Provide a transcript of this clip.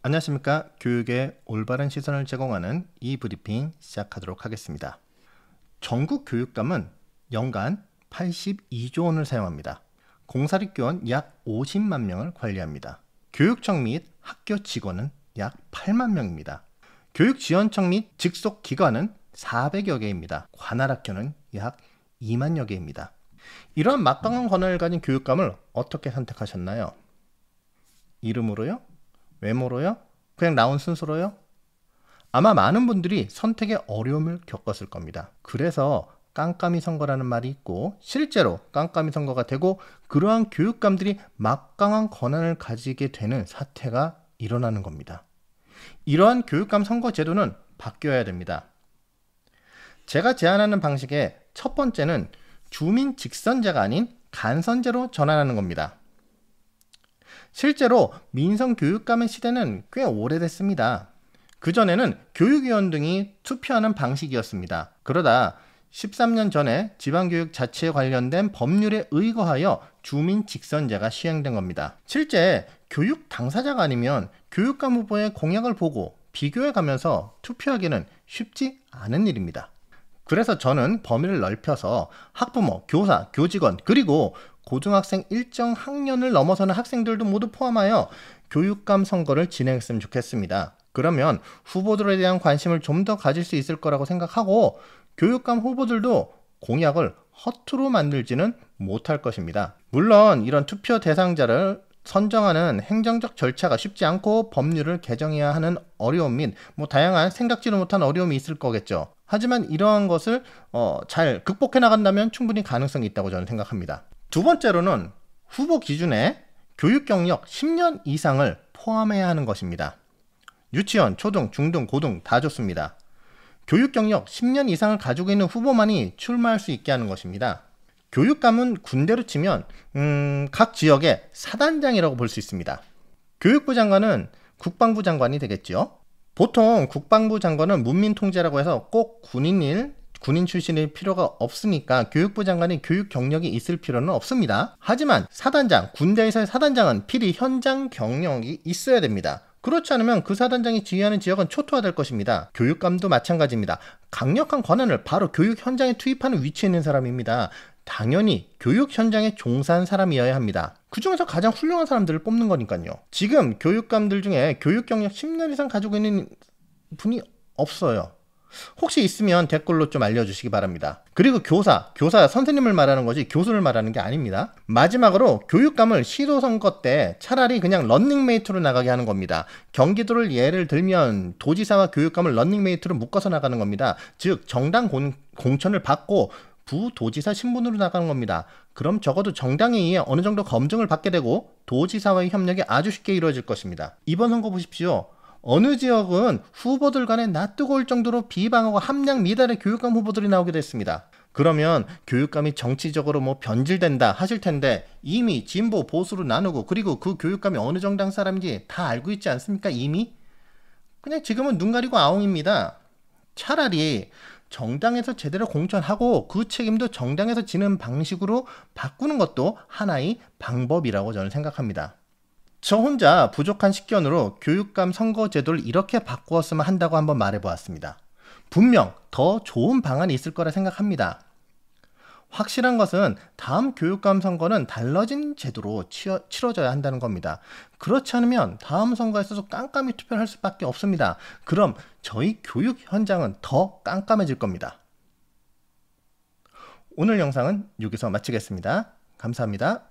안녕하십니까. 교육에 올바른 시선을 제공하는 이 브리핑 시작하도록 하겠습니다. 전국 교육감은 연간 82조 원을 사용합니다. 공사립교원 약 50만 명을 관리합니다. 교육청 및 학교 직원은 약 8만 명입니다. 교육지원청 및 직속 기관은 400여 개입니다. 관할학교는 약 2만여 개입니다. 이러한 막강한 권한을 가진 교육감을 어떻게 선택하셨나요? 이름으로요? 외모로요? 그냥 나온 순서로요? 아마 많은 분들이 선택에 어려움을 겪었을 겁니다. 그래서 깜깜이 선거라는 말이 있고 실제로 깜깜이 선거가 되고 그러한 교육감들이 막강한 권한을 가지게 되는 사태가 일어나는 겁니다. 이러한 교육감 선거 제도는 바뀌어야 됩니다. 제가 제안하는 방식의 첫 번째는 주민 직선제가 아닌 간선제로 전환하는 겁니다. 실제로 민선교육감의 시대는 꽤 오래됐습니다. 그전에는 교육위원 등이 투표하는 방식이었습니다. 그러다 13년 전에 지방교육 자치에 관련된 법률에 의거하여 주민 직선제가 시행된 겁니다. 실제 교육 당사자가 아니면 교육감 후보의 공약을 보고 비교해 가면서 투표하기는 쉽지 않은 일입니다. 그래서 저는 범위를 넓혀서 학부모, 교사, 교직원, 그리고 고등학생 일정 학년을 넘어서는 학생들도 모두 포함하여 교육감 선거를 진행했으면 좋겠습니다. 그러면 후보들에 대한 관심을 좀 더 가질 수 있을 거라고 생각하고 교육감 후보들도 공약을 허투루 만들지는 못할 것입니다. 물론 이런 투표 대상자를 선정하는 행정적 절차가 쉽지 않고 법률을 개정해야 하는 어려움 및 다양한 생각지도 못한 어려움이 있을 거겠죠. 하지만 이러한 것을 잘 극복해 나간다면 충분히 가능성이 있다고 저는 생각합니다. 두 번째로는 후보 기준에 교육 경력 10년 이상을 포함해야 하는 것입니다. 유치원, 초등, 중등, 고등 다 좋습니다. 교육 경력 10년 이상을 가지고 있는 후보만이 출마할 수 있게 하는 것입니다. 교육감은 군대로 치면 각 지역의 사단장이라고 볼 수 있습니다. 교육부 장관은 국방부 장관이 되겠죠. 보통 국방부 장관은 문민통제라고 해서 꼭 군인 출신일 필요가 없으니까 교육부 장관이 교육 경력이 있을 필요는 없습니다. 하지만 사단장, 군대에서의 사단장은 필히 현장 경력이 있어야 됩니다. 그렇지 않으면 그 사단장이 지휘하는 지역은 초토화될 것입니다. 교육감도 마찬가지입니다. 강력한 권한을 바로 교육 현장에 투입하는 위치에 있는 사람입니다. 당연히 교육 현장에 종사한 사람이어야 합니다. 그 중에서 가장 훌륭한 사람들을 뽑는 거니까요. 지금 교육감들 중에 교육 경력 10년 이상 가지고 있는 분이 없어요. 혹시 있으면 댓글로 좀 알려주시기 바랍니다. 그리고 교사 선생님을 말하는 거지 교수를 말하는 게 아닙니다. 마지막으로 교육감을 시도선거 때 차라리 그냥 런닝메이트로 나가게 하는 겁니다. 경기도를 예를 들면 도지사와 교육감을 런닝메이트로 묶어서 나가는 겁니다. 즉 정당 공천을 받고 부도지사 신분으로 나가는 겁니다. 그럼 적어도 정당에 의해 어느 정도 검증을 받게 되고 도지사와의 협력이 아주 쉽게 이루어질 것입니다. 이번 선거 보십시오. 어느 지역은 후보들 간에 낯뜨고 올 정도로 비방하고 함량 미달의 교육감 후보들이 나오게 됐습니다. 그러면 교육감이 정치적으로 변질된다 하실 텐데 이미 진보 보수로 나누고 그리고 그 교육감이 어느 정당 사람인지 다 알고 있지 않습니까? 이미? 그냥 지금은 눈 가리고 아웅입니다. 차라리 정당에서 제대로 공천하고 그 책임도 정당에서 지는 방식으로 바꾸는 것도 하나의 방법이라고 저는 생각합니다. 저 혼자 부족한 식견으로 교육감 선거 제도를 이렇게 바꾸었으면 한다고 한번 말해보았습니다. 분명 더 좋은 방안이 있을 거라 생각합니다. 확실한 것은 다음 교육감 선거는 달라진 제도로 치러져야 한다는 겁니다. 그렇지 않으면 다음 선거에서도 깜깜이 투표를 할 수밖에 없습니다. 그럼 저희 교육 현장은 더 깜깜해질 겁니다. 오늘 영상은 여기서 마치겠습니다. 감사합니다.